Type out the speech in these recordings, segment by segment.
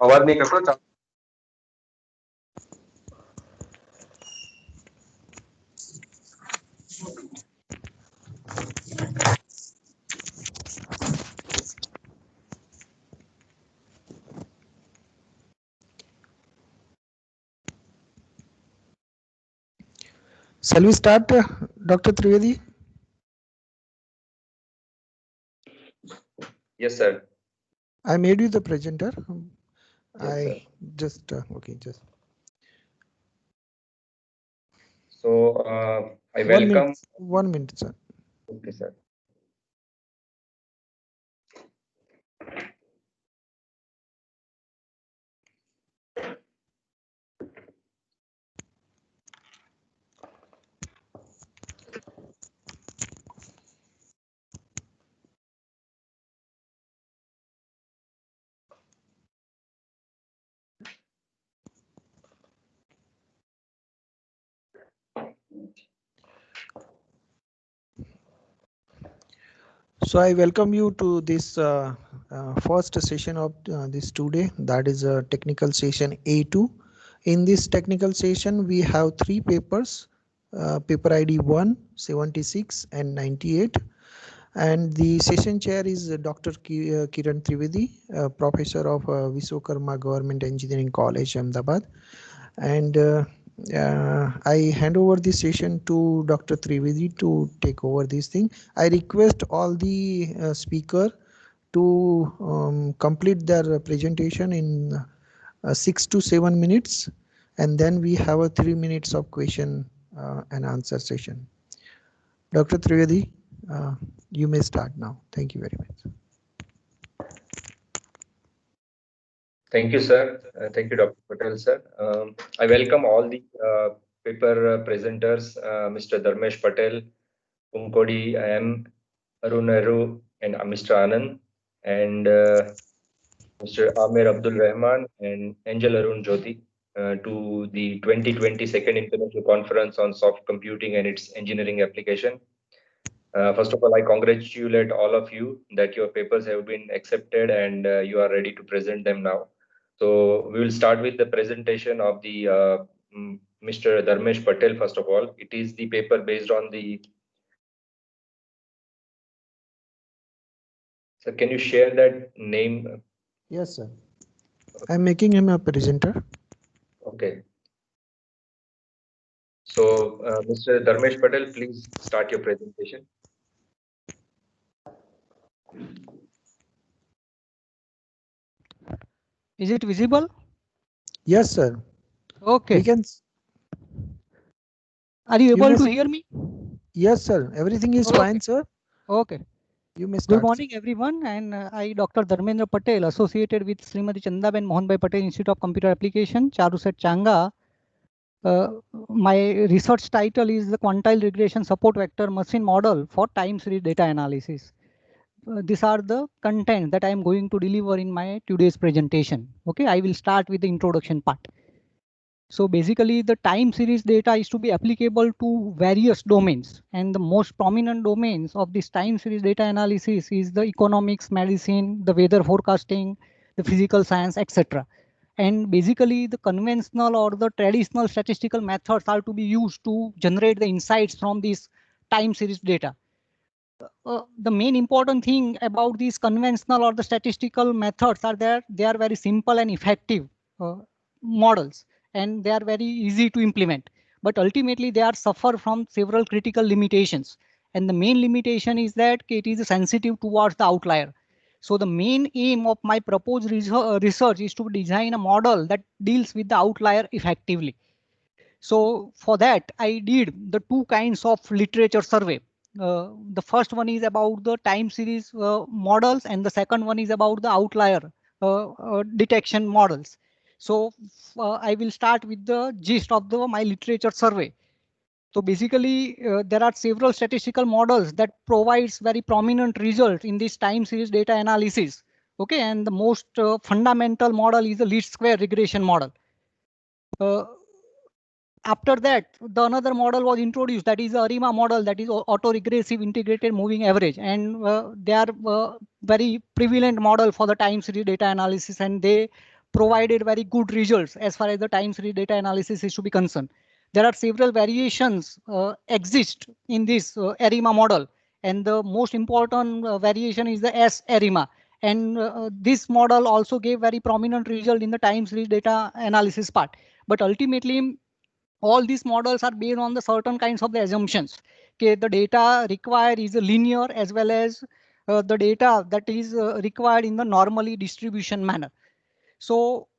फवारणी कसं Shall we start, Dr. Trivedi? Yes, sir. I made you the presenter. Yes, sir. Just okay, just. So I welcome. 1 minute, sir. Okay, sir. So I welcome you to this first session of this today, that is a technical session A2. In this technical session, we have 3 papers, paper ID 1, 76 and 98. And the session chair is Dr. Kiran Trivedi, professor of Vishwakarma Government Engineering College, Ahmedabad. And I hand over the session to Dr. Trivedi to take over this thing. I request all the speaker to complete their presentation in 6 to 7 minutes, and then we have a 3 minutes of question and answer session. Dr. Trivedi, you may start now. Thank you very much. Thank you, sir. Thank you, Dr. Patel, sir. I welcome all the paper presenters, Mr. Dharmesh Patel, Kumkodi M, Arun Aru, and Mr. Anand, and Mr. Amir Abdul Rahman and Angel Arun Jyoti to the 2020 Second International Conference on Soft Computing and its Engineering Application. First of all, I congratulate all of you that your papers have been accepted and you are ready to present them now. So we will start with the presentation of the Mr. Dharmesh Patel. First of all, it is the paper based on the. So can you share that name? Yes, sir. I'm making him a presenter. Okay. So Mr. Dharmesh Patel, please start your presentation. Is it visible? Yes, sir. Okay. We can. Are you able to hear me? Yes, sir. Everything is fine, sir. Okay. You may start. Good morning, everyone. And I, Dr. Dharmendra Patel, associated with Srimati Chandaben Mohanbhai Patel Institute of Computer Application, Charuset, Changa. My research title is the Quantile Regression Support Vector Machine Model for Time Series Data Analysis. These are the content that I am going to deliver in my today's presentation. Okay, I will start with the introduction part. So basically the time series data is to be applicable to various domains, and the most prominent domains of this time series data analysis is the economics, medicine, the weather forecasting, the physical science, etc. And basically the conventional or the traditional statistical methods are to be used to generate the insights from this time series data. The main important thing about these conventional or the statistical methods are that they are very simple and effective models, and they are very easy to implement. But ultimately, they are suffer from several critical limitations. And the main limitation is that it is sensitive towards the outlier. So the main aim of my proposed research is to design a model that deals with the outlier effectively. So for that, I did the 2 kinds of literature survey. The first one is about the time series models, and the second one is about the outlier detection models. So I will start with the gist of my literature survey. So basically, there are several statistical models that provides very prominent results in this time series data analysis. Okay, and the most fundamental model is the least square regression model. After that, the another model was introduced, that is the ARIMA model, that is autoregressive integrated moving average, and they are very prevalent model for the time series data analysis, and they provided very good results as far as the time series data analysis is to be concerned. There are several variations exist in this ARIMA model, and the most important variation is the S-ARIMA. And this model also gave very prominent result in the time series data analysis part. But ultimately, all these models are based on the certain kinds of the assumptions. Okay, the data required is a linear as well as the data that is required in the normally distribution manner. So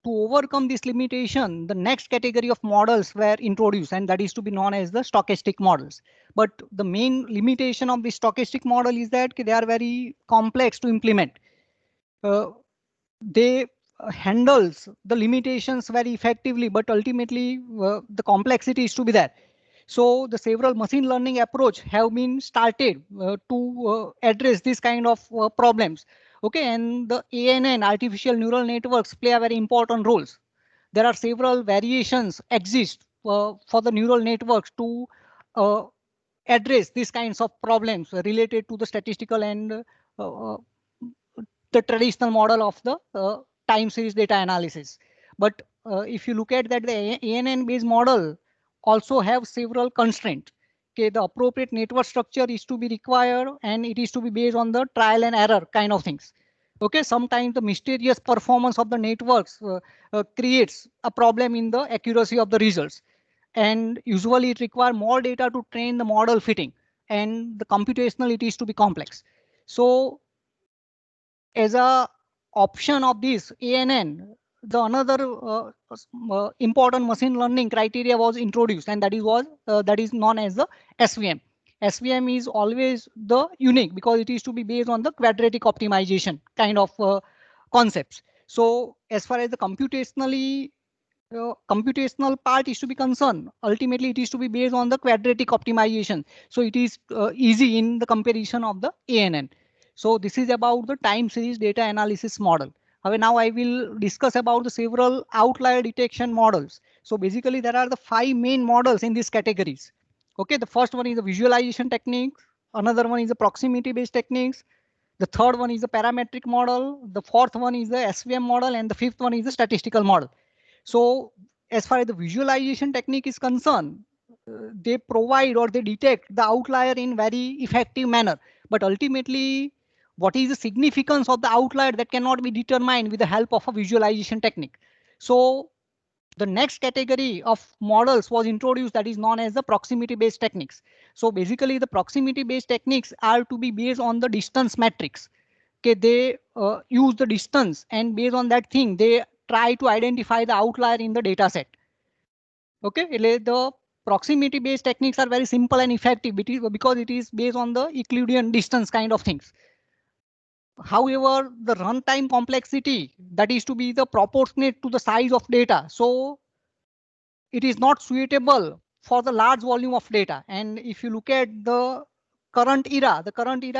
to overcome this limitation, the next category of models were introduced, and that is to be known as the stochastic models. But the main limitation of the stochastic model is that they are very complex to implement. They handles the limitations very effectively, but ultimately the complexity is to be there. So the several machine learning approach have been started to address this kind of problems. Okay, and the ANN, artificial neural networks, play a very important roles. There are several variations exist for the neural networks to address these kinds of problems related to the statistical and the traditional model of the time series data analysis. But if you look at that, the ANN based model also have several constraints. Okay, the appropriate network structure is to be required, and it is to be based on the trial and error kind of things. Okay, sometimes the mysterious performance of the networks creates a problem in the accuracy of the results, and usually it requires more data to train the model fitting, and the computational it is to be complex. So as a option of this ANN, the another important machine learning criteria was introduced, and that is known as the SVM. SVM is always the unique because it is to be based on the quadratic optimization kind of concepts. So as far as the computational part is to be concerned, ultimately it is to be based on the quadratic optimization. So it is easy in the comparison of the ANN. So this is about the time series data analysis model. However, now I will discuss about the several outlier detection models. So basically there are the 5 main models in these categories. Okay, the first one is the visualization techniques. Another one is the proximity based techniques. The third one is the parametric model. The fourth one is the SVM model, and the fifth one is the statistical model. So as far as the visualization technique is concerned, they provide or they detect the outlier in very effective manner. But ultimately, what is the significance of the outlier that cannot be determined with the help of a visualization technique. So the next category of models was introduced, that is known as the proximity based techniques. So basically the proximity based techniques are to be based on the distance matrix. Okay, they use the distance, and based on that thing they try to identify the outlier in the data set. Okay, the proximity based techniques are very simple and effective because it is based on the Euclidean distance kind of things. However, the runtime complexity, that is to be the proportionate to the size of data. So it is not suitable for the large volume of data. And if you look at the current era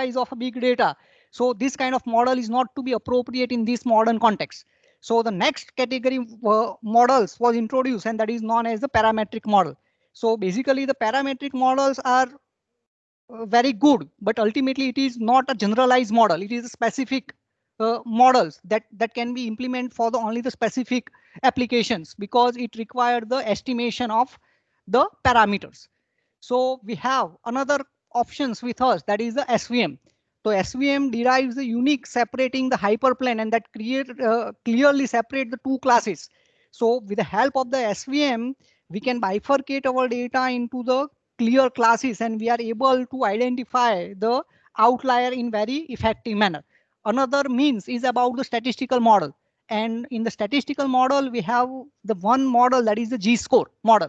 is of a big data. So this kind of model is not to be appropriate in this modern context. So the next category models was introduced, and that is known as the parametric model. So basically the parametric models are very good, but ultimately it is not a generalized model. It is a specific models that can be implemented for the only the specific applications, because it required the estimation of the parameters. So we have another options with us, that is the SVM. So SVM derives the unique separating the hyperplane, and that clearly separate the two classes. So with the help of the SVM, we can bifurcate our data into the clear classes, and we are able to identify the outlier in very effective manner. Another means is about the statistical model. And in the statistical model, we have the one model, that is the G-score model.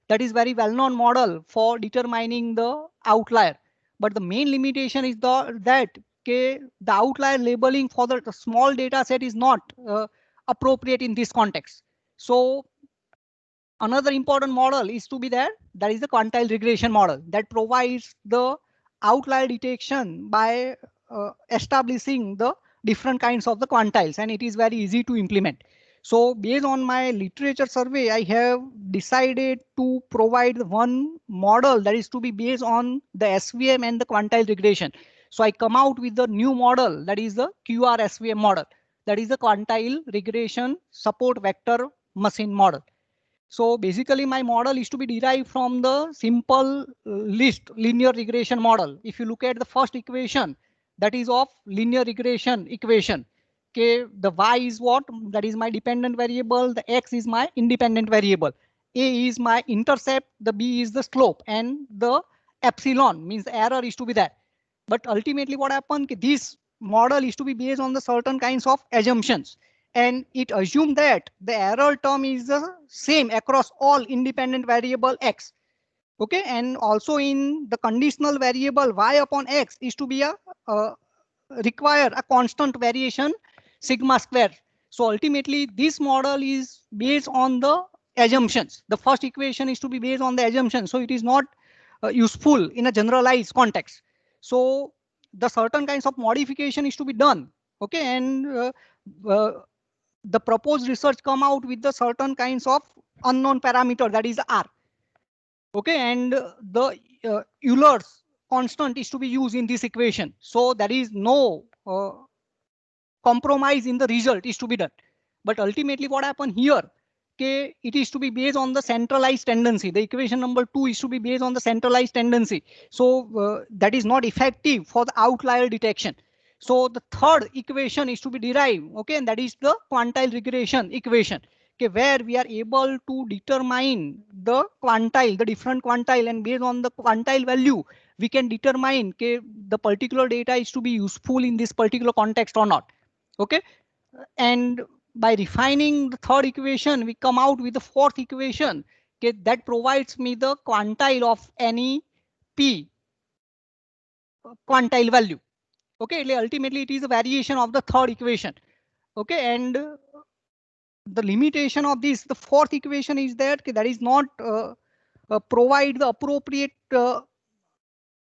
That is very well-known model for determining the outlier. But the main limitation is that the outlier labeling for the small data set is not appropriate in this context. So another important model is to be there, that is the quantile regression model, that provides the outlier detection by establishing the different kinds of the quantiles, and it is very easy to implement. So based on my literature survey, I have decided to provide one model that is to be based on the SVM and the quantile regression. So I come out with the new model, that is the QRSVM model. that is the quantile regression support vector machine model. So basically my model is to be derived from the simple list linear regression model. If you look at the first equation, that is of linear regression equation. Okay, the y is what? That is my dependent variable. The x is my independent variable. A is my intercept. The b is the slope, and the epsilon means the error is to be there. But ultimately what happened? This model is to be based on the certain kinds of assumptions, and it assumed that the error term is the same across all independent variable x. Okay, and also in the conditional variable y upon x is to be a require a constant variation sigma square. So ultimately this model is based on the assumptions. The first equation is to be based on the assumption, so it is not useful in a generalized context. So the certain kinds of modification is to be done. Okay, and the proposed research come out with the certain kinds of unknown parameter, that is R. Okay, and the Euler's constant is to be used in this equation. So there is no compromise in the result is to be done. But ultimately what happened here? Okay, it is to be based on the centralized tendency. The equation number 2 is to be based on the centralized tendency. So that is not effective for the outlier detection. So the third equation is to be derived. Okay, and that is the quantile regression equation. Okay, where we are able to determine the quantile, the different quantile, and based on the quantile value, we can determine okay, the particular data is to be useful in this particular context or not. Okay, and by refining the third equation, we come out with the fourth equation. Okay, that provides me the quantile of any p quantile value. Okay, ultimately it is a variation of the third equation. Okay, and the limitation of this, the fourth equation is that that is not provide the appropriate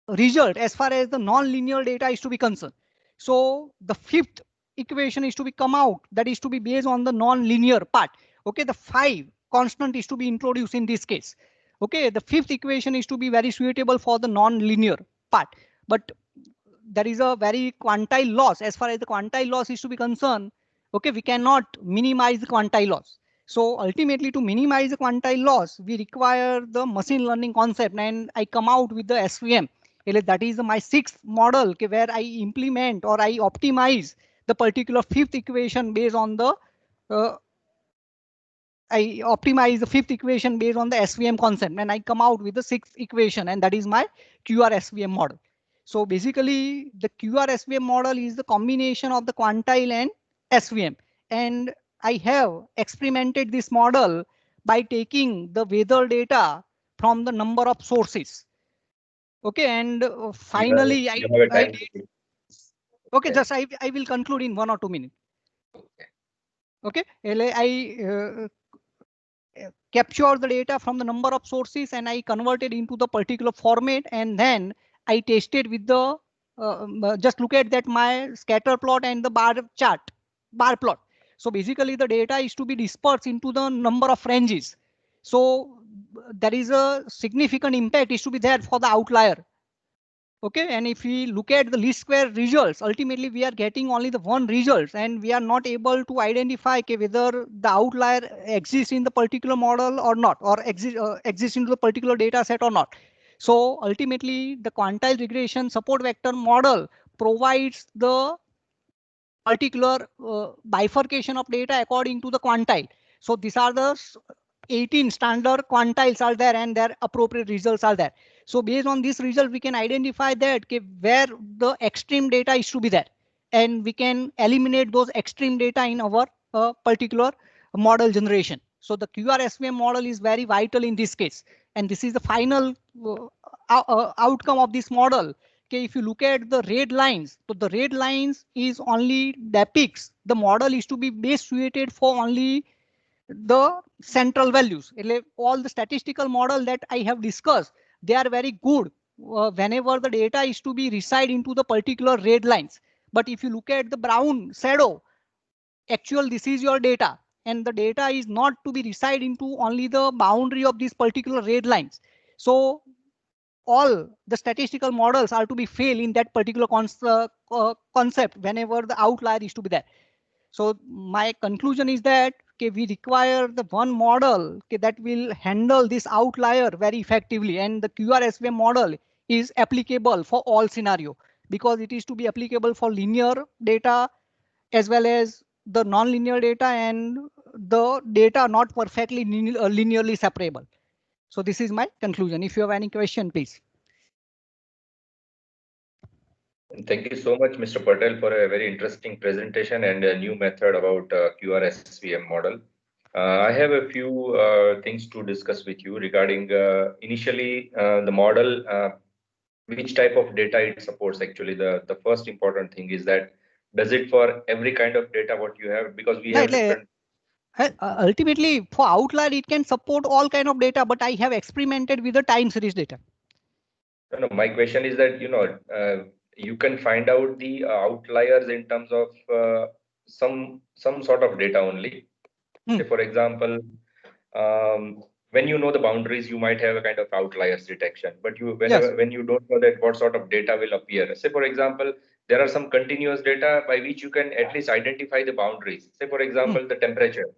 result as far as the non-linear data is to be concerned. So the fifth equation is to be come out, that is to be based on the non-linear part. Okay, the 5 constant is to be introduced in this case. Okay, the fifth equation is to be very suitable for the non-linear part, but there is a very quantile loss. As far as the quantile loss is to be concerned, okay, we cannot minimize the quantile loss. So ultimately to minimize the quantile loss, we require the machine learning concept, and I come out with the SVM. That is my sixth model where I implement or I optimize the particular fifth equation based on the I optimize the fifth equation based on the SVM concept, and I come out with the sixth equation, and that is my QRSVM model. So basically the QRSVM model is the combination of the quantile and SVM, and I have experimented this model by taking the weather data from the number of sources. Okay, and finally I did. Okay, just I will conclude in 1 or 2 minutes. Okay, I capture the data from the number of sources and I converted into the particular format, and then I tested with the just look at that my scatter plot and the bar chart, bar plot. So basically the data is to be dispersed into the number of ranges. So there is a significant impact is to be there for the outlier. Okay, and if we look at the least square results, ultimately we are getting only the one results, and we are not able to identify whether the outlier exists in the particular model or not, or exists into the particular data set or not. So ultimately the quantile regression support vector model provides the particular bifurcation of data according to the quantile. So these are the 18 standard quantiles are there, and their appropriate results are there. So based on this result, we can identify that where the extreme data is to be there, and we can eliminate those extreme data in our particular model generation. So the QRSVM model is very vital in this case, and this is the final outcome of this model. Okay, if you look at the red lines, so the red lines is only depicts the model is to be best suited for only the central values. All the statistical model that I have discussed, they are very good whenever the data is to be reside into the particular red lines. But if you look at the brown shadow, actual this is your data, and the data is not to be reside into only the boundary of these particular red lines. So all the statistical models are to be fail in that particular concept whenever the outlier is to be there. So my conclusion is that we require the one model that will handle this outlier very effectively, and the QRSVM model is applicable for all scenario because it is to be applicable for linear data as well as the non-linear data and the data not perfectly linearly separable. So this is my conclusion. If you have any question, please. Thank you so much, Mr. Patel, for a very interesting presentation and a new method about QRSVM model. I have a few things to discuss with you regarding initially the model, which type of data it supports. Actually, the first important thing is that does it for every kind of data what you have, because we have different. Ultimately, for outlier, it can support all kind of data, but I have experimented with the time series data. No, my question is that, you can find out the outliers in terms of some sort of data only. Say, for example, when you know the boundaries, you might have a kind of outliers detection, but when you don't know that what sort of data will appear. Say, for example, there are some continuous data by which you can at least identify the boundaries. Say, for example, the temperature.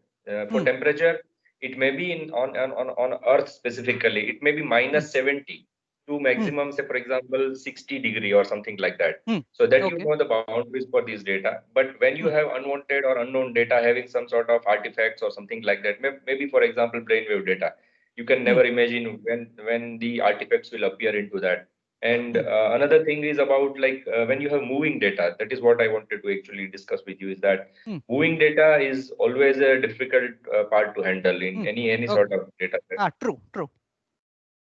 For temperature, it may be on Earth specifically, it may be minus 70 to maximum, say, for example, 60 degree or something like that. So that you know the boundaries for these data. But when you have unwanted or unknown data having some sort of artifacts or something like that, maybe for example, brainwave data, you can never imagine when the artifacts will appear into that. And another thing is about when you have moving data, that is what I wanted to actually discuss with you, is that moving data is always a difficult part to handle in any sort of data set. True.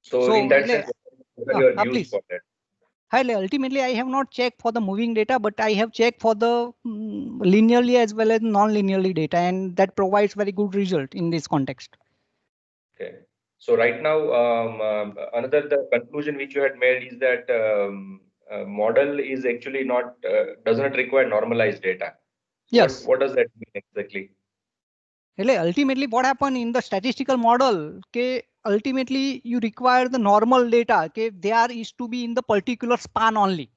So in that sense, what are your views for that? Ultimately, I have not checked for the moving data, but I have checked for the linearly as well as non-linearly data, and that provides very good result in this context. Okay. So right now, the conclusion which you had made is that model is actually does not require normalized data. So yes. What does that mean exactly? Ultimately, what happened in the statistical model? Ultimately, you require the normal data. There is to be in the particular span only.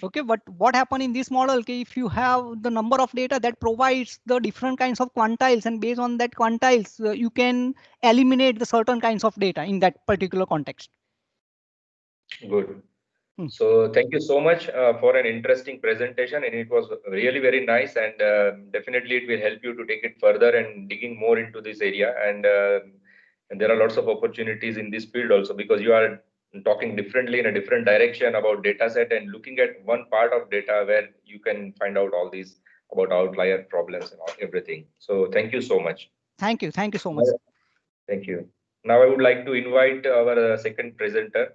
Okay, but what happened in this model? If you have the number of data that provides the different kinds of quantiles, and based on that quantiles, you can eliminate the certain kinds of data in that particular context. Good. So thank you so much for an interesting presentation, and it was really very nice, and definitely it will help you to take it further and digging more into this area. And there are lots of opportunities in this field also, because you are talking differently in a different direction about data set and looking at one part of data where you can find out all these about outlier problems and everything. So thank you so much. Thank you so much. Thank you. Now I would like to invite our second presenter.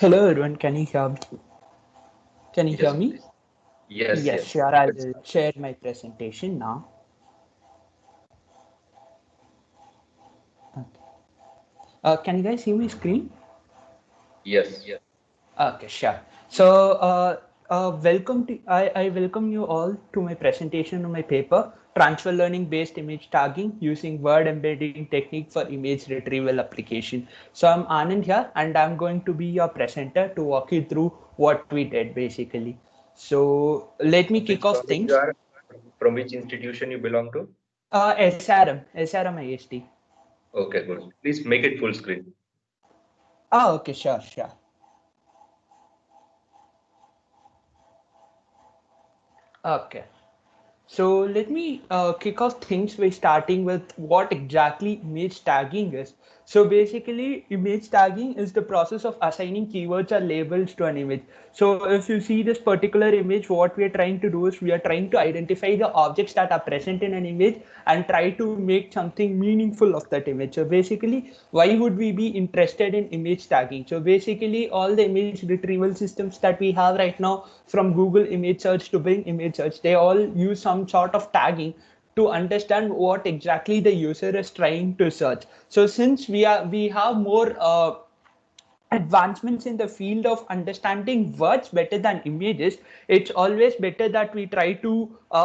Hello everyone, can you hear me? Can you hear me? Please. Yes. Sure. I will share my presentation now. Okay. Can you guys see my screen? Yes. Okay, sure. So I welcome you all to my presentation on my paper, Transfer Learning Based Image Tagging Using Word Embedding Technique for Image Retrieval Application. So I'm Anand here, and I'm going to be your presenter to walk you through what we did basically. So let me kick off things. From which institution you belong to? SRM IST. Okay, good. Please make it full screen. Okay, sure. Okay. So let me kick off things by starting with what exactly image tagging is. So basically, image tagging is the process of assigning keywords or labels to an image. So if you see this particular image, what we are trying to do is we are trying to identify the objects that are present in an image and try to make something meaningful of that image. So basically, why would we be interested in image tagging? So basically, all the image retrieval systems that we have right now, from Google image search to Bing image search, they all use some sort of tagging to understand what exactly the user is trying to search. So since we have more advancements in the field of understanding words better than images, it's always better that we try to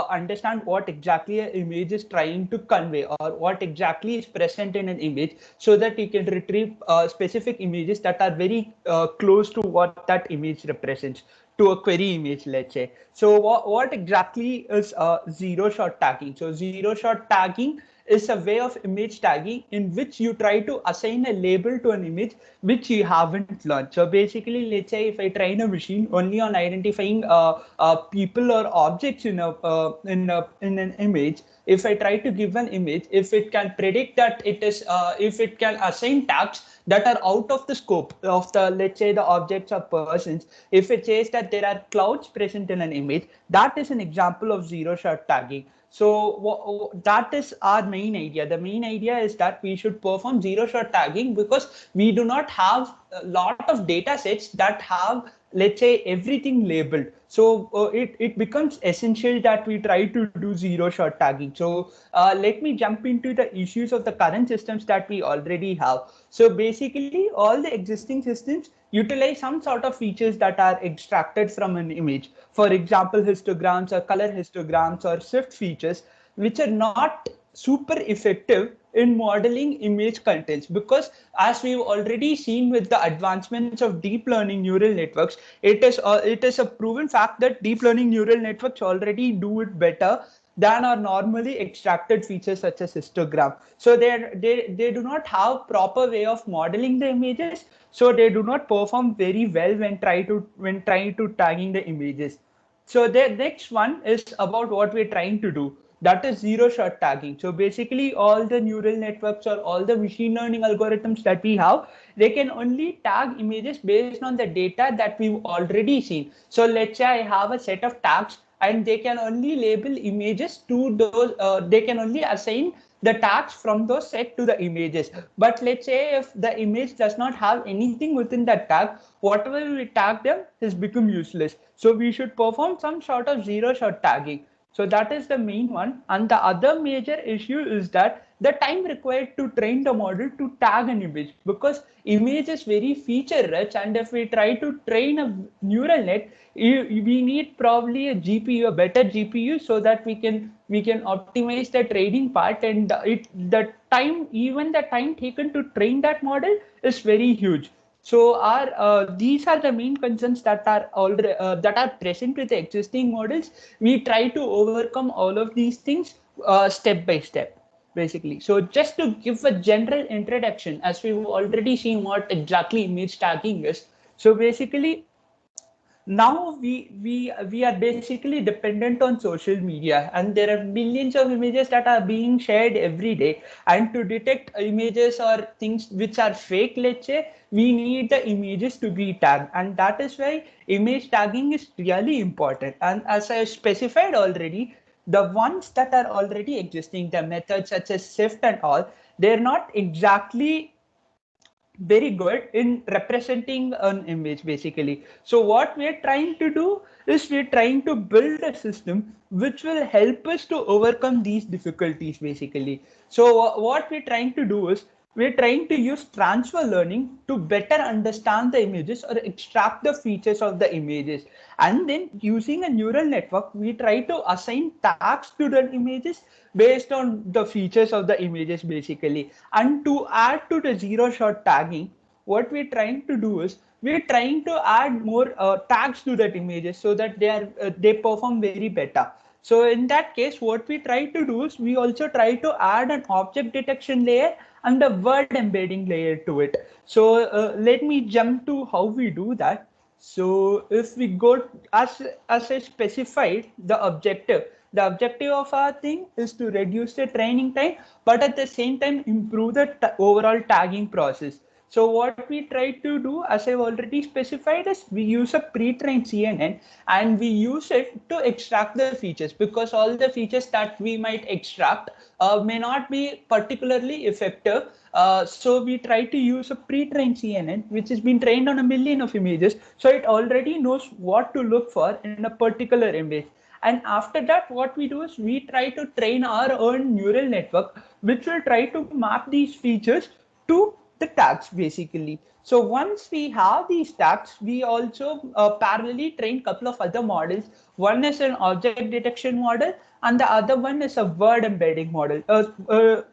understand what exactly an image is trying to convey, or what exactly is present in an image, so that you can retrieve specific images that are very close to what that image represents, to a query image, let's say. So what exactly is zero shot tagging? So zero shot tagging is a way of image tagging in which you try to assign a label to an image which you haven't learned. So basically, let's say if I train a machine only on identifying people or objects in an image, if I try to give an image, if it can predict that it is, if it can assign tags that are out of the scope of the, let's say, the objects or persons, if it says that there are clouds present in an image, that is an example of zero shot tagging. So that is our main idea. The main idea is that we should perform zero shot tagging because we do not have a lot of data sets that have, let's say, everything labeled. So it becomes essential that we try to do zero shot tagging. So let me jump into the issues of the current systems that we already have. So basically, all the existing systems utilize some sort of features that are extracted from an image. For example, histograms or color histograms or shift features, which are not super effective in modeling image contents, because as we've already seen with the advancements of deep learning neural networks, it is a proven fact that deep learning neural networks already do it better than are normally extracted features such as histogram. So they do not have proper way of modeling the images, so they do not perform very well when trying to tagging the images. So the next one is about what we're trying to do. That is zero shot tagging. So basically, all the neural networks or all the machine learning algorithms that we have, they can only tag images based on the data that we've already seen. So let's say I have a set of tags, and they can only label images to those, they can only assign the tags from those set to the images. But let's say if the image does not have anything within that tag, whatever we tag them has become useless. So we should perform some sort of zero shot tagging. So that is the main one. And the other major issue is that the time required to train the model to tag an image, because image is very feature rich, and if we try to train a neural net, we need probably a GPU, a better GPU, so that we can optimize the training part, and the time taken to train that model is very huge. So these are the main concerns that are already that are present with the existing models. We try to overcome all of these things step by step, basically. So just to give a general introduction, as we've already seen what exactly image tagging is. So basically, now we are basically dependent on social media, and there are millions of images that are being shared every day, and to detect images or things which are fake, let's say, we need the images to be tagged, and that is why image tagging is really important. And as I specified already, the ones that are already existing, the methods such as shift and all, they're not exactly very good in representing an image, basically. So what we're trying to do is we're trying to build a system which will help us to overcome these difficulties, basically. So what we're trying to do is we're trying to use transfer learning to better understand the images or extract the features of the images. And then using a neural network, we try to assign tags to the images based on the features of the images, basically. And to add to the zero shot tagging, what we're trying to do is we're trying to add more tags to that images, so that they perform very better. So in that case, what we try to do is we also try to add an object detection layer and the word embedding layer to it. So let me jump to how we do that. So if we go, as I specified, the objective of our thing is to reduce the training time, but at the same time improve the overall tagging process. So what we try to do, as I've already specified, is we use a pre-trained CNN, and we use it to extract the features, because all the features that we might extract may not be particularly effective. So we try to use a pre-trained CNN, which has been trained on 1 million of images. So it already knows what to look for in a particular image. And after that, what we do is we try to train our own neural network, which will try to map these features to the tags basically. So once we have these tags, we also parallelly train a couple of other models. One is an object detection model, and the other one is a word embedding model.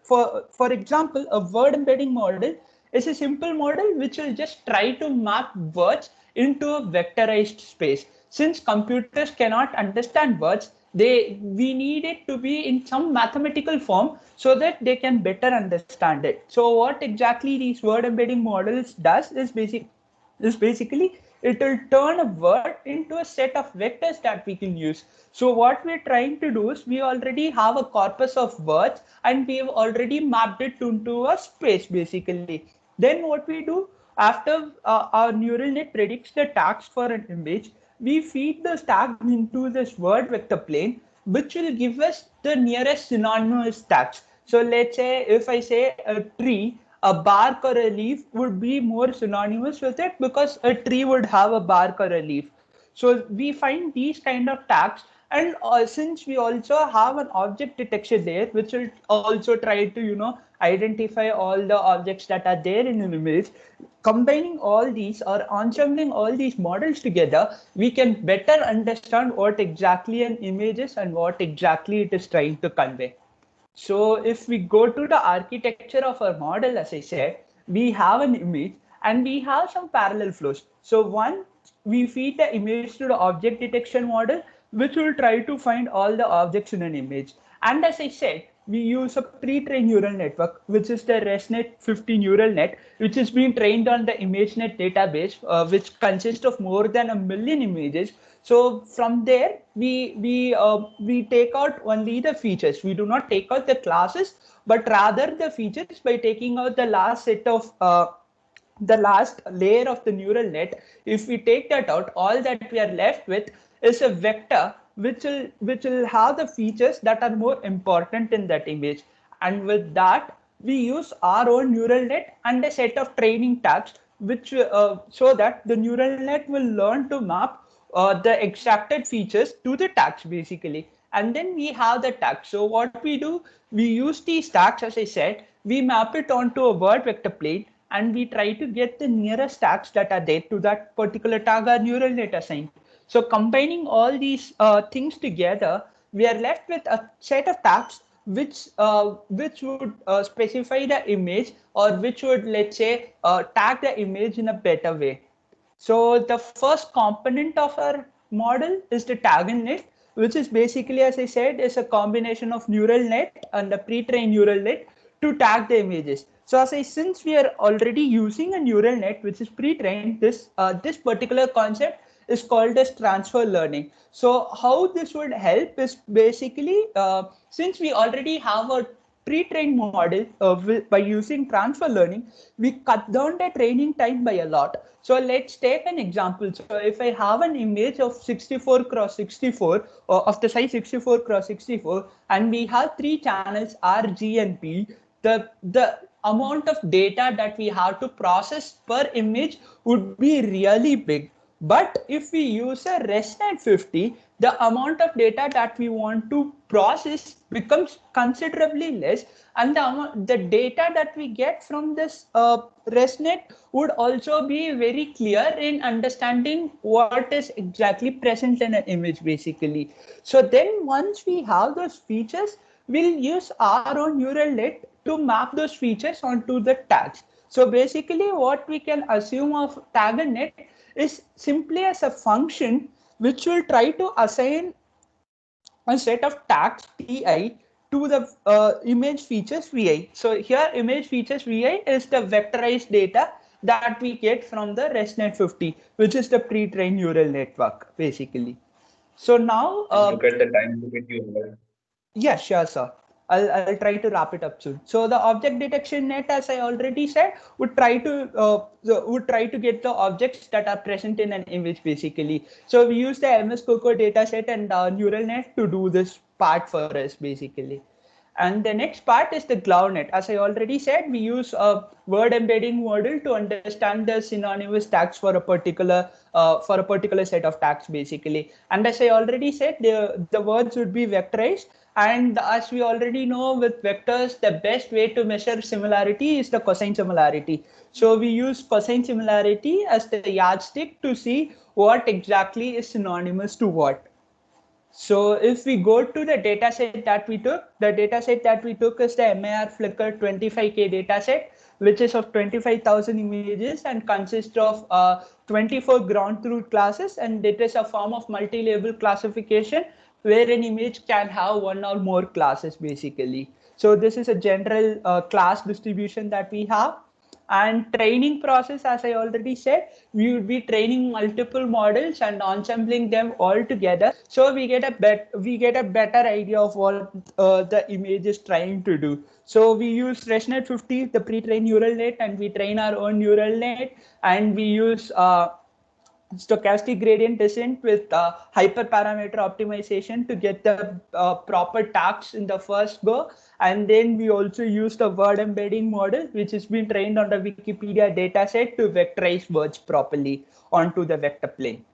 For example, a word embedding model is a simple model which will just try to map words into a vectorized space. Since computers cannot understand words, we need it to be in some mathematical form so that they can better understand it. So what exactly these word embedding models does is basically it will turn a word into a set of vectors that we can use. So what we're trying to do is we already have a corpus of words and we have already mapped it into a space basically. Then what we do after our neural net predicts the tags for an image, we feed those tags into this word vector plane, which will give us the nearest synonymous tags. So let's say if I say a tree, a bark or a leaf would be more synonymous with it because a tree would have a bark or a leaf. So we find these kind of tags, and since we also have an object detection there, which will also try to identify all the objects that are there in an image, combining all these or ensembling all these models together, we can better understand what exactly an image is and what exactly it is trying to convey. So if we go to the architecture of our model, as I said, we have an image and we have some parallel flows. So one, we feed the image to the object detection model, which will try to find all the objects in an image. And as I said, we use a pre-trained neural network, which is the ResNet 50 neural net, which is being trained on the ImageNet database, which consists of more than 1 million images. So from there, we take out only the features. We do not take out the classes, but rather the features by taking out the last set of the last layer of the neural net. If we take that out, all that we are left with is a vector which will have the features that are more important in that image. And with that, we use our own neural net and a set of training tags, which so that the neural net will learn to map the extracted features to the tags basically. And then we have the tags. So what we do, we use these tags, as I said, we map it onto a word vector plane, and we try to get the nearest tags that are there to that particular tag our neural net assigned. So combining all these things together, we are left with a set of tags which would specify the image, or which would, let's say, tag the image in a better way. So the first component of our model is the TaggedNet, which is basically, as I said, is a combination of neural net and a pre-trained neural net to tag the images. So since we are already using a neural net which is pre-trained, this particular concept is called as transfer learning. So how this would help is basically, since we already have a pre-trained model by using transfer learning, we cut down the training time by a lot. So let's take an example. So if I have an image of 64 cross 64 of the size 64 cross 64, and we have 3 channels R, G, and P, the amount of data that we have to process per image would be really big. But if we use a ResNet 50, the amount of data that we want to process becomes considerably less, and the data that we get from this ResNet would also be very clear in understanding what is exactly present in an image basically. So then once we have those features, we'll use our own neural net to map those features onto the tags. So basically what we can assume of TaggedNet is simply as a function which will try to assign a set of tags Ti to the image features Vi. So here image features Vi is the vectorized data that we get from the ResNet 50, which is the pre-trained neural network basically. So now look at the time limit you have. yeah, sure, sir. I'll try to wrap it up soon. So the object detection net, as I already said, would try to get the objects that are present in an image basically. So we use the MS COCO dataset and neural net to do this part for us basically. And the next part is the GloveNet. As I already said, we use a word embedding model to understand the synonymous tags for a particular set of tags, basically. And as I already said, the words would be vectorized. And as we already know, with vectors, the best way to measure similarity is the cosine similarity. So we use cosine similarity as the yardstick to see what exactly is synonymous to what. So if we go to the data set that we took, the data set that we took is the MAR Flickr 25K data set, which is of 25,000 images and consists of 24 ground truth classes. And it is a form of multi-label classification where an image can have one or more classes, basically. So this is a general class distribution that we have. And training process, as I already said, we would be training multiple models and ensembling them all together, so we get a better idea of what the image is trying to do. So we use ResNet 50, the pre-trained neural net, and we train our own neural net, and we use stochastic gradient descent with hyperparameter optimization to get the proper tags in the first go. And then we also use the word embedding model, which has been trained on the Wikipedia dataset to vectorize words properly onto the vector plane.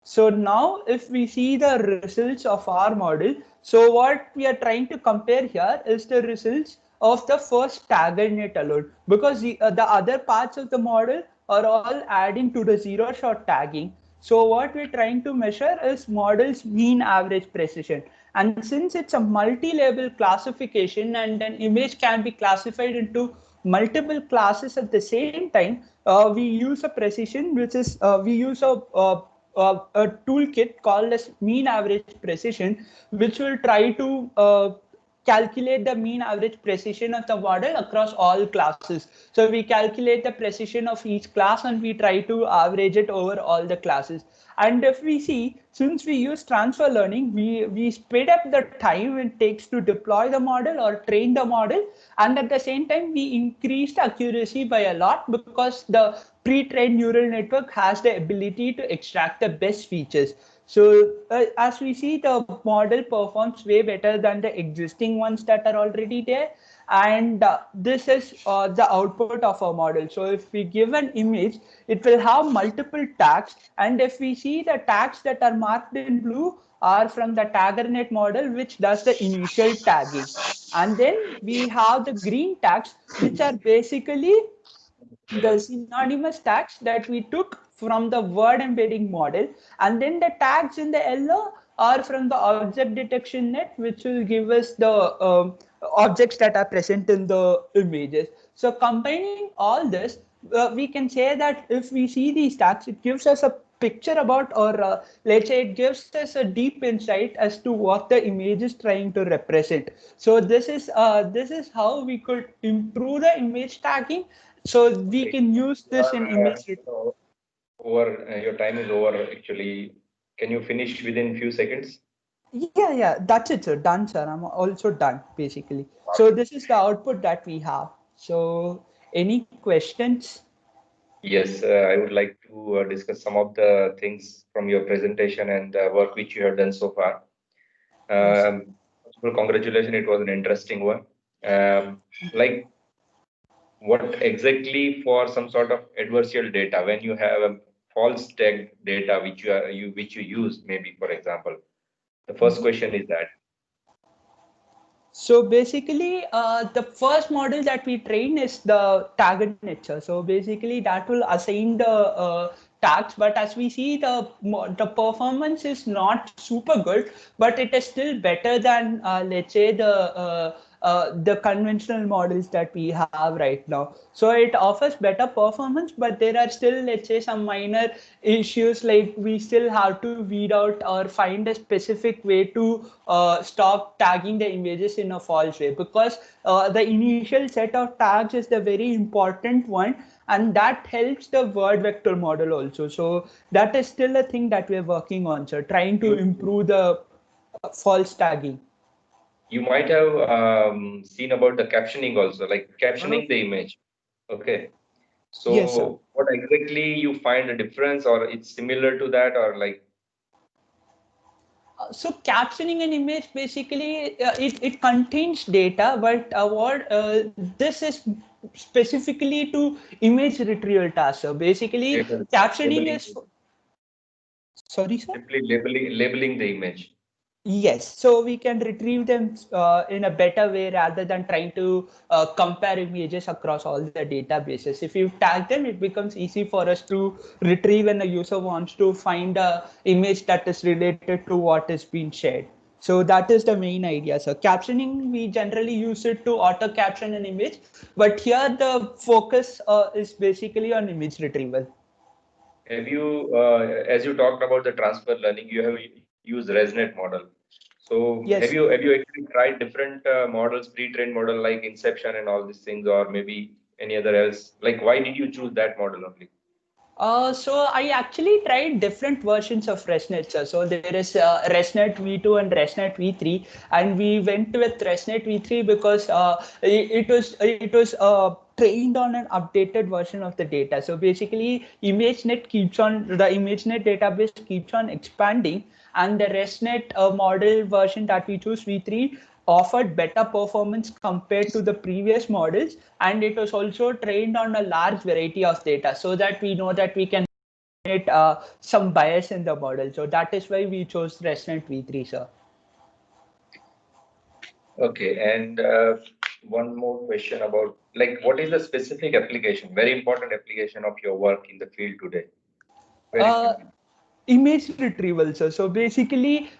So now if we see the results of our model, so what we are trying to compare here is the results of the first tagger net alone, because the other parts of the model are all adding to the zero shot tagging. So what we're trying to measure is model's mean average precision. And since it's a multi-label classification and an image can be classified into multiple classes at the same time, we use a precision, which is we use a toolkit called as mean average precision, which will try to calculate the mean average precision of the model across all classes. So we calculate the precision of each class and we try to average it over all the classes. And if we see, since we use transfer learning, we speed up the time it takes to deploy the model or train the model. And at the same time, we increase the accuracy by a lot because the pre-trained neural network has the ability to extract the best features. So as we see, the model performs way better than the existing ones that are already there. And this is the output of our model. So if we give an image, it will have multiple tags. And if we see the tags that are marked in blue are from the TaggerNet model, which does the initial tagging. And then we have the green tags, which are basically the synonymous tags that we took from the word embedding model. And then the tags in the yellow are from the object detection net, which will give us the objects that are present in the images. So combining all this, we can say that if we see these tags, it gives us a picture about, or let's say it gives us a deep insight as to what the image is trying to represent. So this is how we could improve the image tagging. So we can use this in image. Your time is over actually. Can you finish within few seconds? Yeah, that's it, sir. Done, sir. I'm also done, basically. So this is the output that we have. So any questions? Yes, I would like to discuss some of the things from your presentation and work which you have done so far. Well, congratulations, it was an interesting one. Like, what exactly for some sort of adversarial data when you have a false tag data which you use, maybe for example, the first question is that. So basically, the first model that we train is the tagger nature. So basically, that will assign the tags. But as we see, the performance is not super good, but it is still better than let's say the conventional models that we have right now. So it offers better performance, but there are still, let's say, some minor issues, like we still have to weed out or find a specific way to stop tagging the images in a false way, because the initial set of tags is the very important one, and that helps the word vector model also. So that is still a thing that we're working on, sir, trying to improve the false tagging. You might have seen about the captioning also, like captioning the image. Okay. So yes, sir. What exactly you find a difference, or it's similar to that, or like? So captioning an image basically it contains data, but this is specifically to image retrieval task. So basically, captioning labeling, is. Sorry, sir. simply labeling the image. Yes, so we can retrieve them in a better way rather than trying to compare images across all the databases. If you tag them, it becomes easy for us to retrieve when a user wants to find a image that is related to what is being shared. So that is the main idea. So captioning, we generally use it to auto caption an image, but here the focus is basically on image retrieval. Have you, as you talked about the transfer learning, you have used ResNet model. So Yes. have you actually tried different models, pre-trained model like Inception and all these things, or maybe any other else? Like, why did you choose that model only? So I actually tried different versions of ResNet, sir. So there is ResNet v2 and ResNet v3, and we went with ResNet v3 because it was trained on an updated version of the data. So basically, the ImageNet database keeps on expanding, and the ResNet model version that we choose v3 offered better performance compared to the previous models, and it was also trained on a large variety of data so that we know that we can get some bias in the model. So that is why we chose ResNet v3, sir. Okay, and one more question about like what is the specific application, very important application of your work in the field today? Very important. Image retrieval, sir. So basically,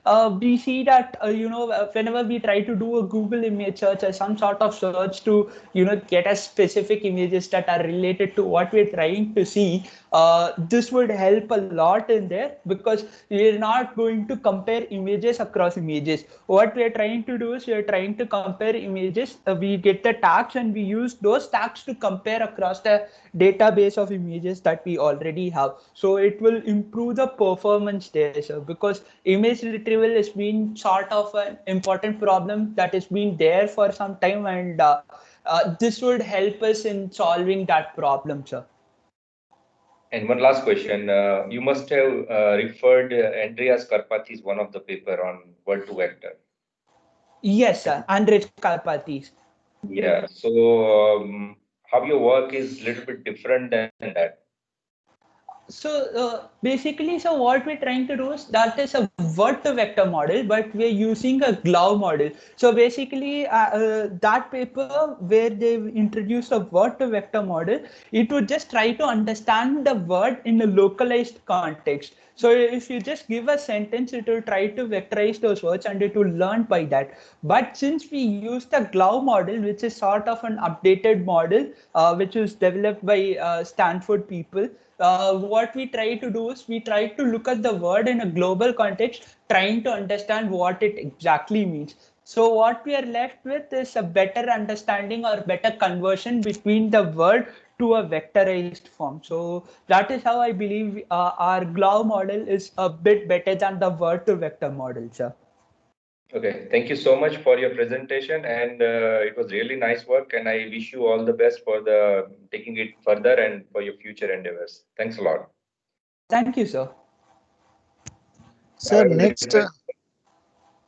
we see that whenever we try to do a Google image search or some sort of search to get us specific images that are related to what we're trying to see, this would help a lot in there because we're not going to compare images across images. What we're trying to do is we're trying to compare images. We get the tags and we use those tags to compare across the database of images that we already have. So it will improve the performance there, sir, because image retrieval has been sort of an important problem that has been there for some time, and this would help us in solving that problem, sir. And one last question. You must have referred Andreas Karpathy's one of the paper on word-to-vector. Yes, sir. Andrej Karpathy's. Yeah. So how your work is a little bit different than that. So basically, so what we're trying to do is that is a word to vector model, but we're using a GLOW model. So basically, that paper where they've introduced a word to vector model, it would just try to understand the word in a localized context. So if you just give a sentence, it will try to vectorize those words and it will learn by that. But since we use the GLOW model, which is sort of an updated model, which was developed by Stanford people, what we try to do is we try to look at the word in a global context, trying to understand what it exactly means. So what we are left with is a better understanding or better conversion between the word to a vectorized form. So that is how I believe our GLOW model is a bit better than the word to vector model, sir. Okay, thank you so much for your presentation, and it was really nice work. And I wish you all the best for the taking it further and for your future endeavors. Thanks a lot. Thank you, sir. Sir,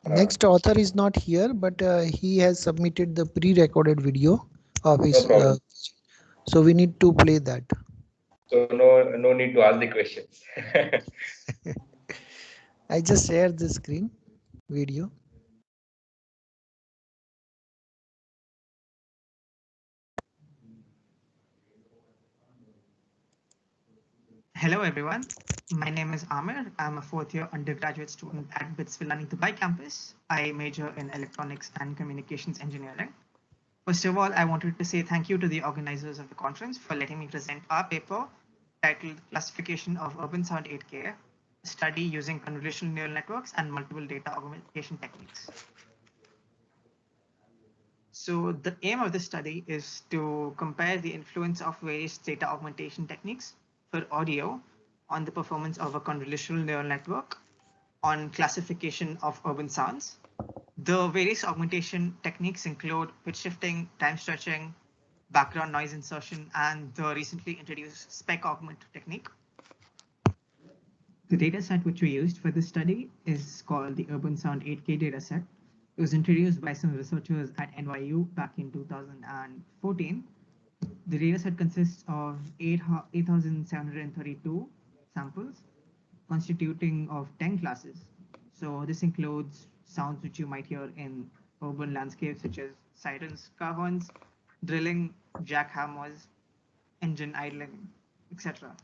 next author is not here, but he has submitted the pre-recorded video of his. So we need to play that. So no need to ask the questions. I just shared the screen video. Hello everyone, my name is Amir. I'm a fourth year undergraduate student at BITS Villani Dubai campus. I major in electronics and communications engineering. First of all, I wanted to say thank you to the organizers of the conference for letting me present our paper titled Classification of Urban Sound 8K, a study using convolutional neural networks and multiple data augmentation techniques. So the aim of this study is to compare the influence of various data augmentation techniques for audio on the performance of a convolutional neural network on classification of urban sounds. The various augmentation techniques include pitch shifting, time stretching, background noise insertion, and the recently introduced spec augment technique. The dataset which we used for this study is called the Urban Sound 8K dataset. It was introduced by some researchers at NYU back in 2014. The dataset consists of 8,732 samples constituting of 10 classes. So this includes sounds which you might hear in urban landscapes such as sirens, car horns, drilling, jackhammers, engine idling, etc.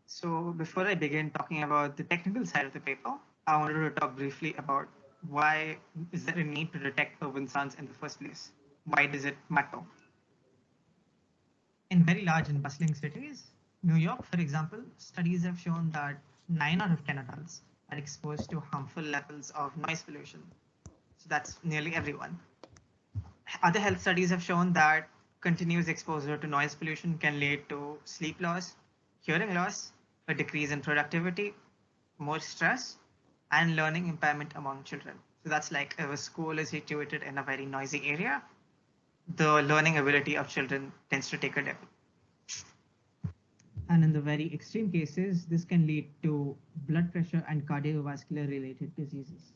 So before I begin talking about the technical side of the paper, I wanted to talk briefly about why is there a need to detect urban sounds in the first place? Why does it matter? In very large and bustling cities, New York, for example, studies have shown that 9 out of 10 adults are exposed to harmful levels of noise pollution. So that's nearly everyone. Other health studies have shown that continuous exposure to noise pollution can lead to sleep loss, hearing loss, a decrease in productivity, more stress, and learning impairment among children. So that's like if a school is situated in a very noisy area, the learning ability of children tends to take a dip. And in the very extreme cases, this can lead to blood pressure and cardiovascular related diseases.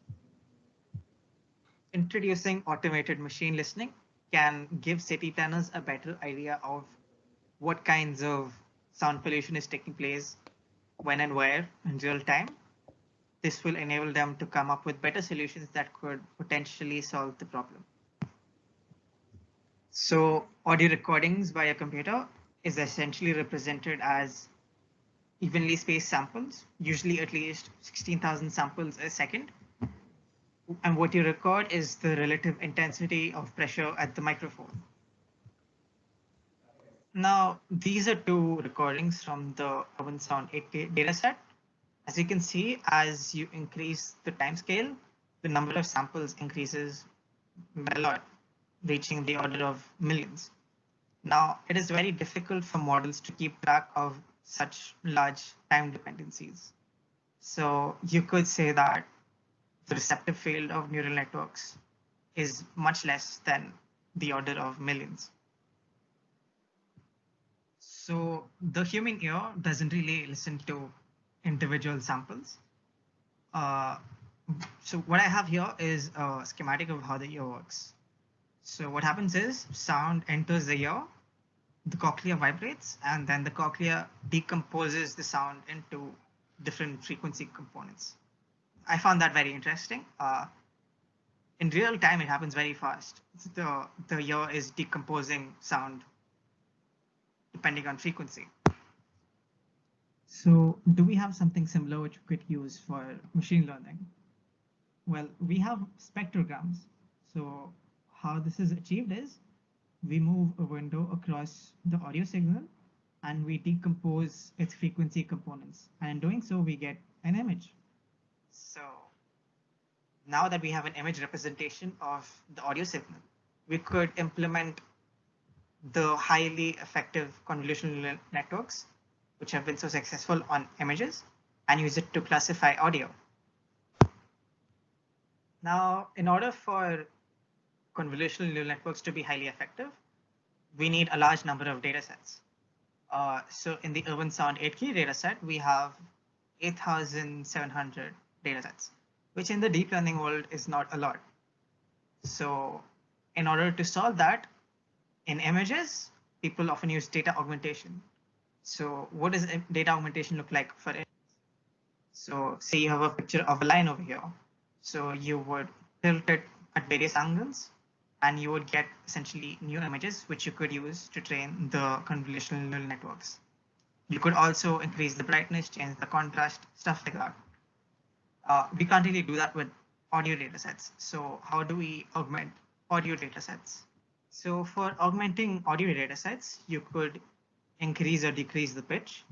Introducing automated machine listening can give city planners a better idea of what kinds of sound pollution is taking place when and where in real time. This will enable them to come up with better solutions that could potentially solve the problem. So audio recordings by a computer is essentially represented as evenly spaced samples, usually at least 16,000 samples a second. And what you record is the relative intensity of pressure at the microphone. Now, these are two recordings from the Urban Sound 8K dataset. As you can see, as you increase the time scale, the number of samples increases by a lot, reaching the order of millions. Now, it is very difficult for models to keep track of such large time dependencies. So you could say that the receptive field of neural networks is much less than the order of millions. So the human ear doesn't really listen to individual samples. So what I have here is a schematic of how the ear works. So what happens is sound enters the ear, the cochlea vibrates, and then the cochlea decomposes the sound into different frequency components. I found that very interesting. In real time, it happens very fast. The ear is decomposing sound depending on frequency. So do we have something similar which we could use for machine learning? Well, we have spectrograms. So how this is achieved is we move a window across the audio signal and we decompose its frequency components. And in doing so, we get an image. So now that we have an image representation of the audio signal, we could implement the highly effective convolutional networks, which have been so successful on images, and use it to classify audio. Now, in order for convolutional neural networks to be highly effective, we need a large number of data sets. So in the Urban Sound 8K dataset, we have 8,700 data sets, which in the deep learning world is not a lot. So in order to solve that, in images, people often use data augmentation. So what does data augmentation look like for it? So say you have a picture of a line over here. So you would tilt it at various angles and you would get essentially new images, which you could use to train the convolutional neural networks. You could also increase the brightness, change the contrast, stuff like that. We can't really do that with audio datasets. So how do we augment audio datasets? So for augmenting audio datasets, you could increase or decrease the pitch.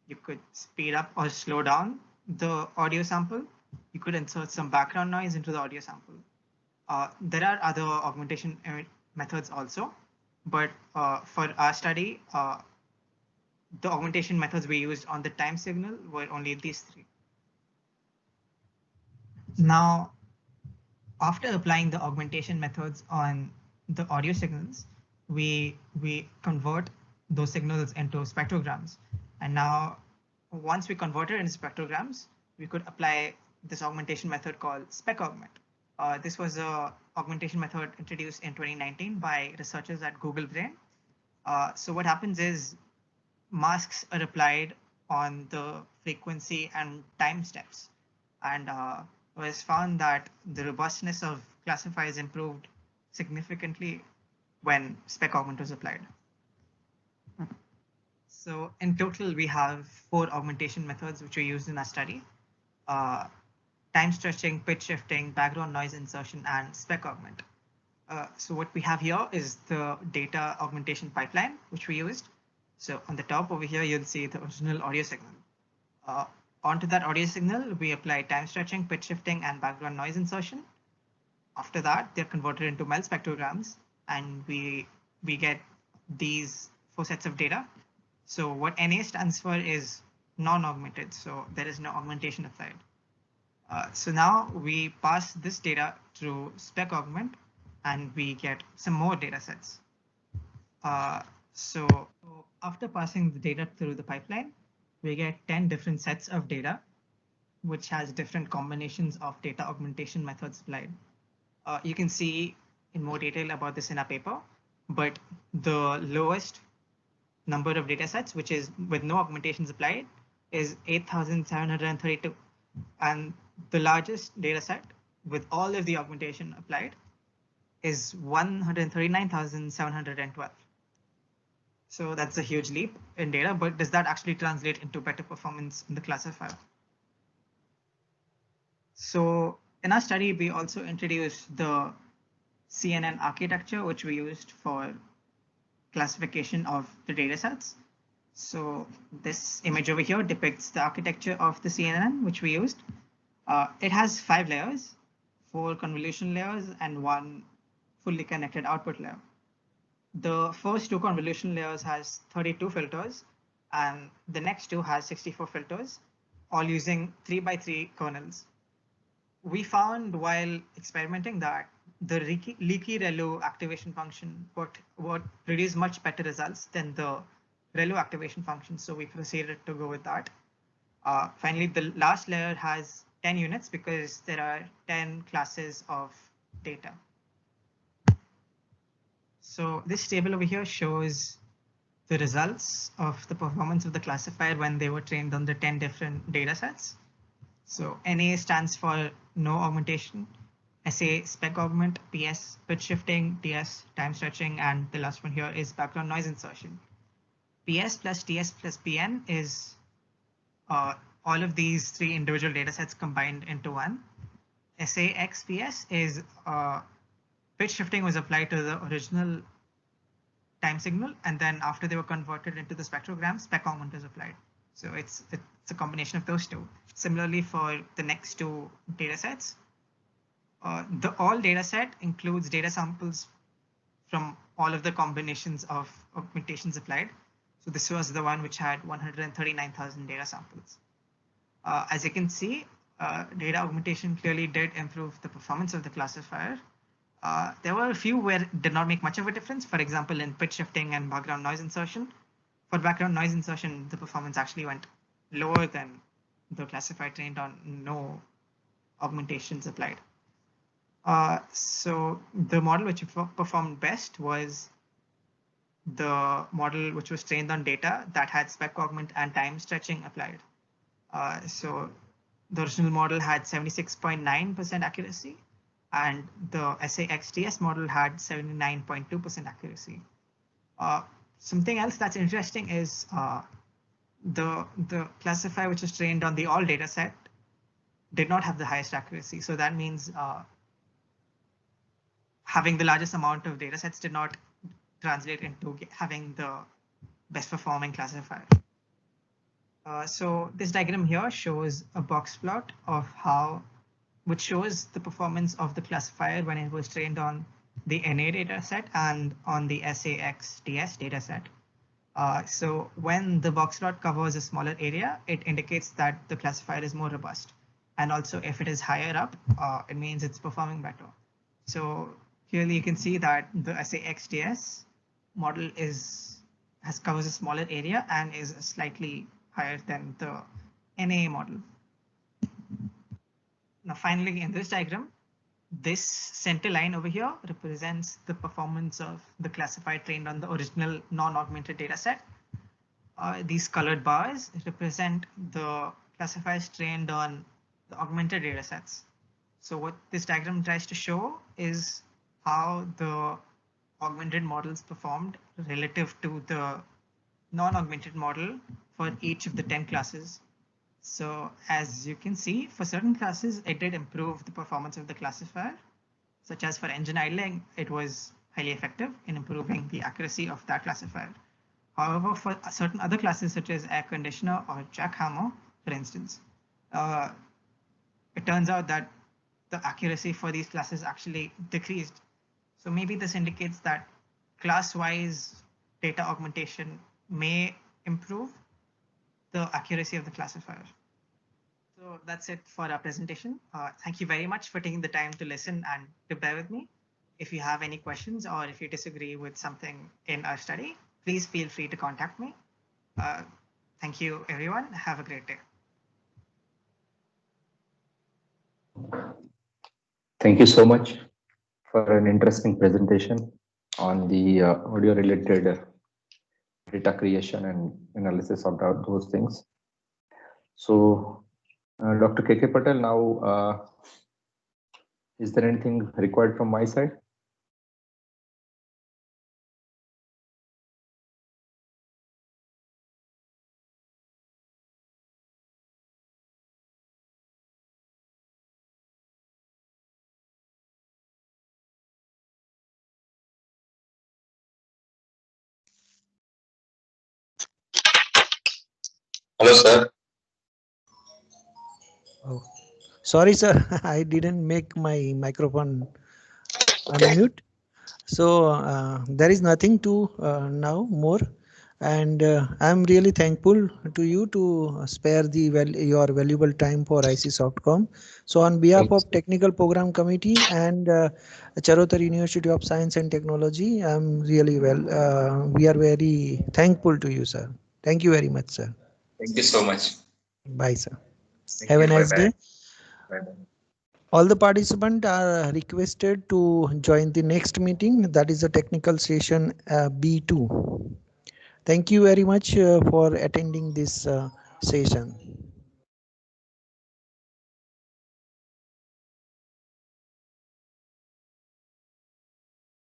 You could speed up or slow down the audio sample. You could insert some background noise into the audio sample. There are other augmentation methods also, but for our study, the augmentation methods we used on the time signal were only these three. Now, after applying the augmentation methods on the audio signals, we convert those signals into spectrograms. And now once we converted into spectrograms, we could apply this augmentation method called SpecAugment. This was a augmentation method introduced in 2019 by researchers at Google Brain. So what happens is masks are applied on the frequency and time steps, and it was found that the robustness of classifiers improved significantly when SpecAugment was applied. So in total, we have 4 augmentation methods which we used in our study: time stretching, pitch shifting, background noise insertion, and SpecAugment. So what we have here is the data augmentation pipeline which we used. So on the top over here, you'll see the original audio signal. Onto that audio signal, we apply time stretching, pitch shifting, and background noise insertion. After that, they're converted into MEL spectrograms, and we get these 4 sets of data. So what NA stands for is non-augmented, so there is no augmentation applied. So now we pass this data through SpecAugment, and we get some more data sets. So after passing the data through the pipeline, we get 10 different sets of data, which has different combinations of data augmentation methods applied. You can see in more detail about this in our paper, but the lowest number of data sets, which is with no augmentations applied, is 8,732. And the largest data set with all of the augmentation applied is 139,712. So that's a huge leap in data, but does that actually translate into better performance in the classifier? So in our study, we also introduced the CNN architecture, which we used for classification of the data sets. So this image over here depicts the architecture of the CNN, which we used. It has 5 layers, 4 convolution layers, and 1 fully connected output layer. The first 2 convolution layers has 32 filters, and the next 2 has 64 filters, all using 3x3 kernels. We found while experimenting that the leaky ReLU activation function would produce much better results than the ReLU activation function, so we proceeded to go with that. Finally, the last layer has 10 units because there are 10 classes of data. So this table over here shows the results of the performance of the classifier when they were trained on the 10 different data sets. So NA stands for no augmentation, SA SpecAugment, PS pitch shifting, TS time stretching, and the last one here is background noise insertion. PS plus TS plus PN is all of these 3 individual data sets combined into one. SA x PS is pitch shifting was applied to the original time signal, and then after they were converted into the spectrogram, SpecAugment is applied. So it's a combination of those 2. Similarly, for the next 2 data sets, the all data set includes data samples from all of the combinations of augmentations applied. So this was the one which had 139,000 data samples. As you can see, data augmentation clearly did improve the performance of the classifier. There were a few where it did not make much of a difference. For example, in pitch shifting and background noise insertion. For background noise insertion, the performance actually went lower than the classifier trained on no augmentations applied. So the model which performed best was the model which was trained on data that had SpecAugment and time stretching applied. So the original model had 76.9% accuracy, and the SA-XTS model had 79.2% accuracy. Something else that's interesting is the classifier which was trained on the all data set did not have the highest accuracy. So that means having the largest amount of data sets did not translate into having the best performing classifier. So this diagram here shows a box plot of which shows the performance of the classifier when it was trained on the NA data set and on the SA-XTS data set. So when the box plot covers a smaller area, it indicates that the classifier is more robust. And also if it is higher up, it means it's performing better. So clearly you can see that the SA-XTS model covers a smaller area and is slightly higher than the NAA model. Now, finally, in this diagram, this center line over here represents the performance of the classifier trained on the original non-augmented data set. These colored bars represent the classifiers trained on the augmented data sets. So what this diagram tries to show is how the augmented models performed relative to the non-augmented model for each of the 10 classes. So as you can see, for certain classes, it did improve the performance of the classifier, such as for engine idling, it was highly effective in improving the accuracy of that classifier. However, for certain other classes, such as air conditioner or jackhammer, for instance, it turns out that the accuracy for these classes actually decreased. So maybe this indicates that class-wise data augmentation may improve the accuracy of the classifier. So that's it for our presentation. Thank you very much for taking the time to listen and to bear with me. If you have any questions or if you disagree with something in our study, please feel free to contact me. Thank you, everyone. Have a great day. Thank you so much for an interesting presentation on the audio related data creation and analysis of those things. So, Dr. KK Patel, now, is there anything required from my side? Hello, sir. Oh, sorry, sir. I didn't make my microphone unmute. So there is nothing to now more. And I'm really thankful to you to spare your valuable time for IC Softcom. So on behalf of Technical Program Committee and Charotar University of Science and Technology, I'm really we are very thankful to you, sir. Thank you very much, sir. Thank you so much. Bye, sir. Thank Have you. a nice Bye-bye. day. Bye-bye. All the participants are requested to join the next meeting, that is the technical session B2. Thank you very much for attending this session.